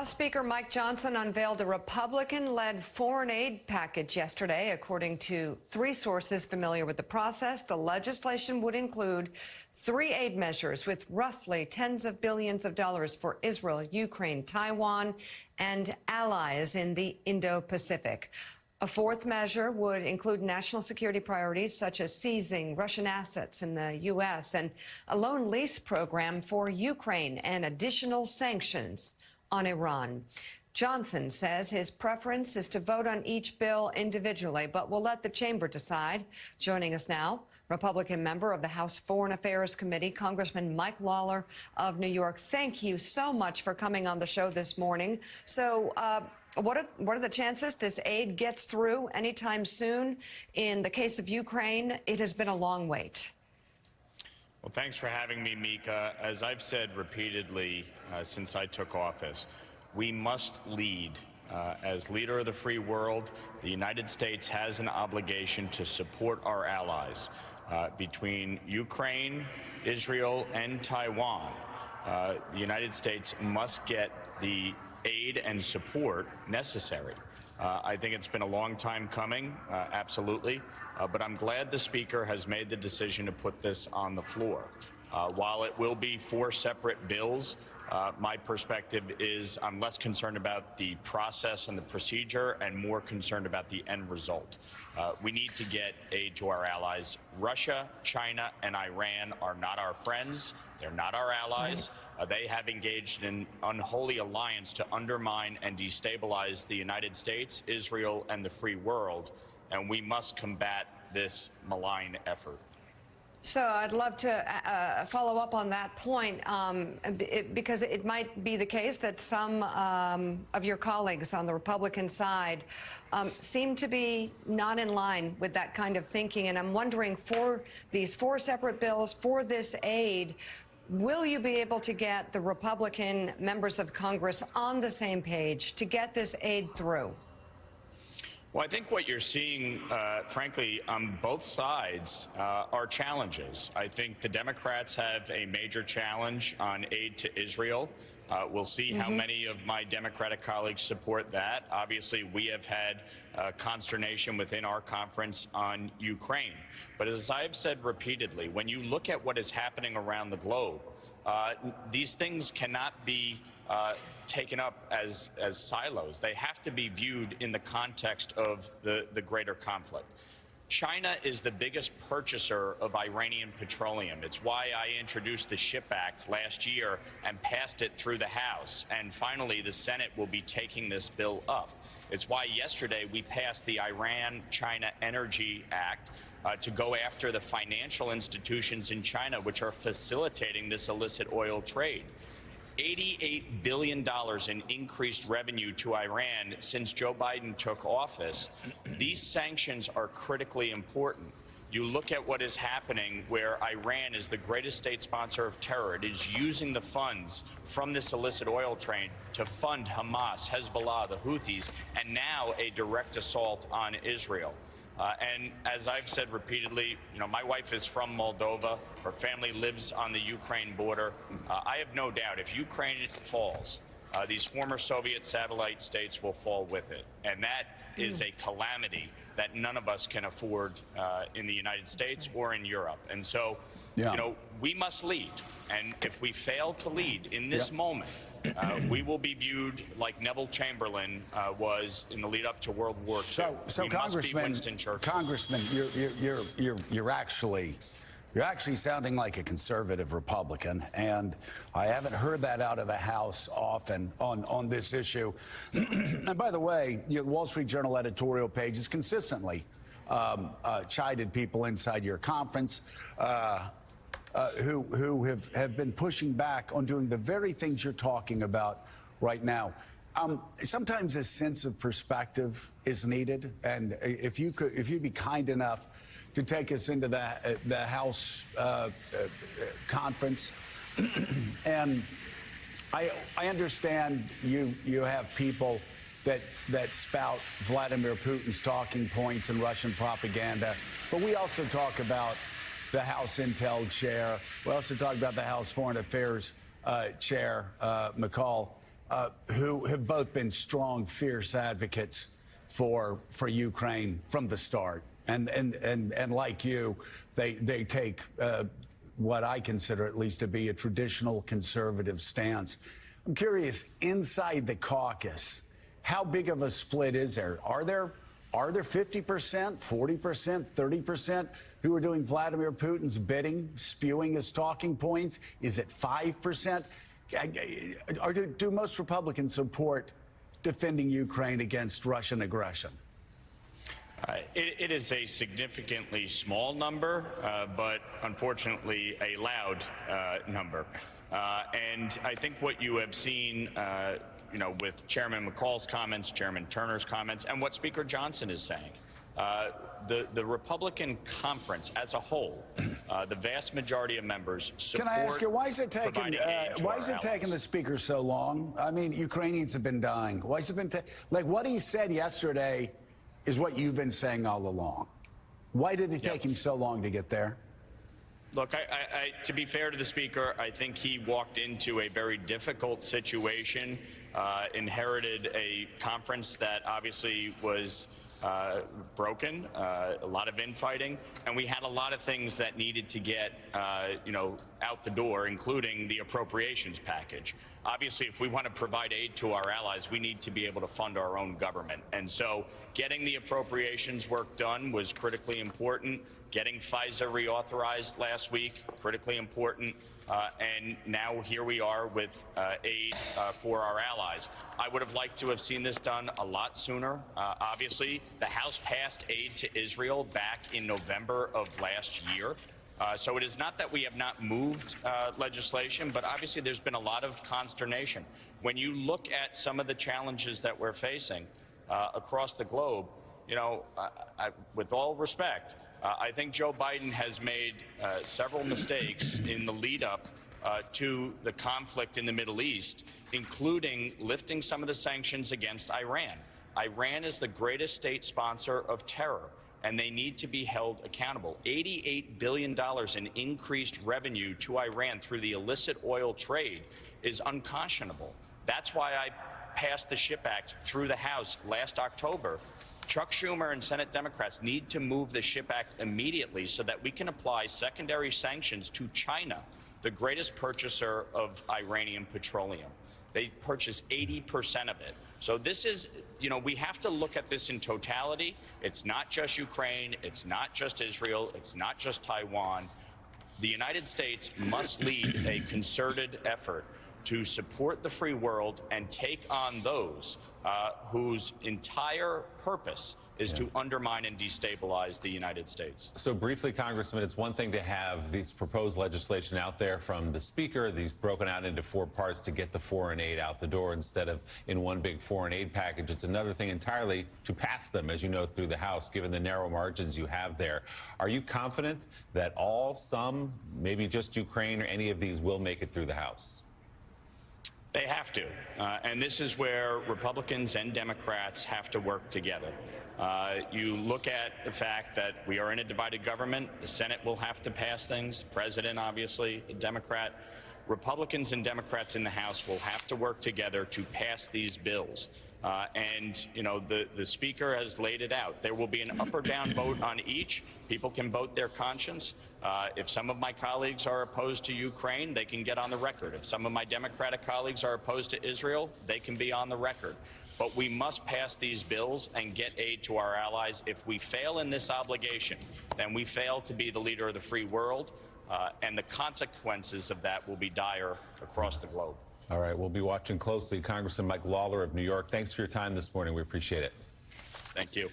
House Speaker Mike Johnson unveiled a Republican-led foreign aid package yesterday. According to three sources familiar with the process, the legislation would include three aid measures with roughly tens of billions of dollars for Israel, Ukraine, Taiwan, and allies in the Indo-Pacific. A fourth measure would include national security priorities such as seizing Russian assets in the U.S. and a loan lease program for Ukraine and additional sanctions on Iran. Johnson says his preference is to vote on each bill individually, but will let the chamber decide. Joining us now, Republican member of the House Foreign Affairs Committee, Congressman Mike Lawler of New York. Thank you so much for coming on the show this morning. So, what are the chances this aid gets through anytime soon? In the case of Ukraine, it has been a long wait. Well, thanks for having me, Mika. As I've said repeatedly since I took office, we must lead. As leader of the free world, the United States has an obligation to support our allies. Between Ukraine, Israel, and Taiwan, the United States must get the aid and support necessary. I think it's been a long time coming, absolutely, but I'm glad the Speaker has made the decision to put this on the floor. While it will be four separate bills, my perspective is I'm less concerned about the process and the procedure and more concerned about the end result. We need to get aid to our allies. Russia, China, and Iran are not our friends. They're not our allies. They have engaged in unholy alliance to undermine and destabilize the United States, Israel, and the free world, and we must combat this malign effort. So I'd love to follow up on that point, because it might be the case that some of your colleagues on the Republican side seem to be not in line with that kind of thinking. And I'm wondering, for these four separate bills, for this aid, will you be able to get the Republican members of Congress on the same page to get this aid through? Well, I think what you're seeing, frankly, on both sides are challenges. I think the Democrats have a major challenge on aid to Israel. We'll see how many of my Democratic colleagues support that. Obviously, we have had consternation within our conference on Ukraine. But as I've said repeatedly, when you look at what is happening around the globe, these things cannot be taken up as silos. They have to be viewed in the context of the greater conflict. China is the biggest purchaser of Iranian petroleum. It's why I introduced the SHIP Act last year and passed it through the House. And finally, the Senate will be taking this bill up. It's why yesterday we passed the Iran-China Energy Act to go after the financial institutions in China which are facilitating this illicit oil trade. $88 billion in increased revenue to Iran since Joe Biden took office. These sanctions are critically important. You look at what is happening where Iran is the greatest state sponsor of terror. It is using the funds from this illicit oil trade to fund Hamas, Hezbollah, the Houthis, and now a direct assault on Israel. And as I've said repeatedly, my wife is from Moldova. Her family lives on the Ukraine border. I have no doubt if Ukraine falls, these former Soviet satellite states will fall with it. And that is a calamity that none of us can afford in the United States or in Europe. And so, we must lead. And if we fail to lead in this moment, we will be viewed like Neville Chamberlain was in the lead up to World War II. So Congressman, you're actually sounding like a conservative Republican, and I haven't heard that out of the House often on this issue. And by the way, Wall Street Journal editorial pages consistently chided people inside your conference who have been pushing back on doing the very things you're talking about right now. Sometimes a sense of perspective is needed, and if you'd be kind enough to take us into the House conference, and I understand you have people that spout Vladimir Putin's talking points and Russian propaganda, but we also talk about the House Intel chair. We also talk about the House Foreign Affairs chair, McCall. who have both been strong, fierce advocates for Ukraine from the start. And like you, they take what I consider at least to be a traditional conservative stance. I'm curious, inside the caucus, how big of a split is there? Are there 50%, 40%, 30% who are doing Vladimir Putin's bidding, spewing his talking points? Is it 5%? Do most Republicans support defending Ukraine against Russian aggression? It is a significantly small number, but unfortunately a loud number. And I think what you have seen, with Chairman McCall's comments, Chairman Turner's comments, and what Speaker Johnson is saying, the Republican conference as a whole, the vast majority of members support. Can I ask you, why is it taking the Speaker so long? I mean, Ukrainians have been dying. Why has it been what he said yesterday is what you've been saying all along. Why did it take him so long to get there? Look, to be fair to the Speaker, I think he walked into a very difficult situation, inherited a conference that obviously was broken, a lot of infighting, and we had a lot of things that needed to get, out the door, including the appropriations package. Obviously, if we want to provide aid to our allies, we need to be able to fund our own government. And so getting the appropriations work done was critically important. Getting FISA reauthorized last week, critically important. And now here we are with aid for our allies. I would have liked to have seen this done a lot sooner. Obviously, the House passed aid to Israel back in November of last year. So it is not that we have not moved legislation, but obviously there's been a lot of consternation. When you look at some of the challenges that we're facing across the globe, with all respect, I think Joe Biden has made several mistakes in the lead up to the conflict in the Middle East, including lifting some of the sanctions against Iran. Iran is the greatest state sponsor of terror, and they need to be held accountable. $88 billion in increased revenue to Iran through the illicit oil trade is unconscionable. That's why I passed the SHIP Act through the House last October. Chuck Schumer and Senate Democrats need to move the SHIP Act immediately so that we can apply secondary sanctions to China, the greatest purchaser of Iranian petroleum. They purchase 80% of it. So this is, we have to look at this in totality. It's not just Ukraine. It's not just Israel. It's not just Taiwan. The United States must lead a concerted effort to support the free world and take on those whose entire purpose is to undermine and destabilize the United States. So briefly, Congressman, it's one thing to have these proposed legislation out there from the Speaker, these broken out into 4 parts to get the foreign aid out the door instead of in one big foreign aid package. It's another thing entirely to pass them, as you know, through the House, given the narrow margins you have there. Are you confident that all, some, maybe just Ukraine or any of these will make it through the House? They have to. And this is where Republicans and Democrats have to work together. You look at the fact that we are in a divided government. The Senate will have to pass things. The president, obviously, a Democrat. Republicans and Democrats in the House will have to work together to pass these bills. The Speaker has laid it out. There will be an up or down vote on each. People can vote their conscience. If some of my colleagues are opposed to Ukraine, they can get on the record. If some of my Democratic colleagues are opposed to Israel, they can be on the record. But we must pass these bills and get aid to our allies. If we fail in this obligation, then we fail to be the leader of the free world, and the consequences of that will be dire across the globe. All right, we'll be watching closely. Congressman Mike Lawler of New York, thanks for your time this morning. We appreciate it. Thank you.